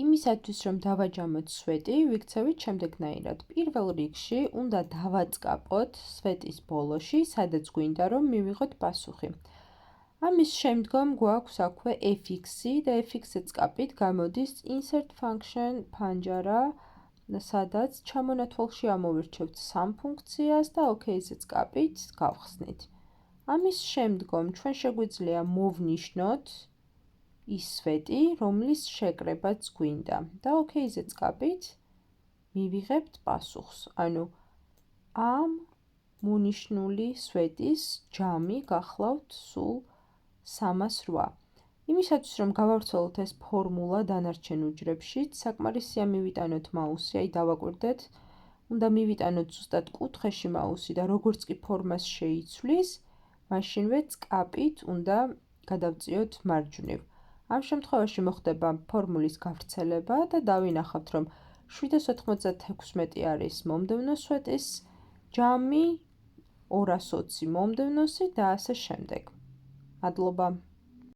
იმისათვის, რომ დავაჯამოთ სვეტი, ვიქცევით შემდეგნაირად. პირველ რიგში უნდა დავაწყაპოთ სვეტის ბოლოში, სადაც გვინდა, რომ მივიღოთ პასუხი. ამის შემდგომ გვაქვს აქვე fx-ი და fx-ზე წყაპით გამოდის insert function ფანჯარა, სადაც ჩამონათვალში ამოვირჩევთ 3 ფუნქციას და OK-ზე წყაპით გავხსნით. ამის შემდგომ ჩვენ შეგვიძლია მოვნიშნოთ ის სვეტი, რომლის შეკრებაც გვინდა და OK-ზე წყაპით მივიღებთ პასუხს. ანუ ამ მონიშნული სვეტის ჯამი გახლავთ სულ 308. იმისათვის, რომ გავავრცელოთ ეს ფორმულა დანარჩენ უჯრებშიც, საკმარისია მივიტანოთ მაუსი, აი დავაკვირდეთ, უნდა მივიტანოთ ზუსტად კუთხეში მაუსი და როგორც კი ფორმას შეიცვლის, მაშინვე წყაპით უნდა გადავწიოთ მარჯვნივ. ამ შემთხვევაში მოხდება ფორმულის გავრცელება და დავინახავთ, რომ 796 არის მომდევნო სვეტის ჯამი, 220 მომდევნოსი და ასე შემდეგ. მადლობა.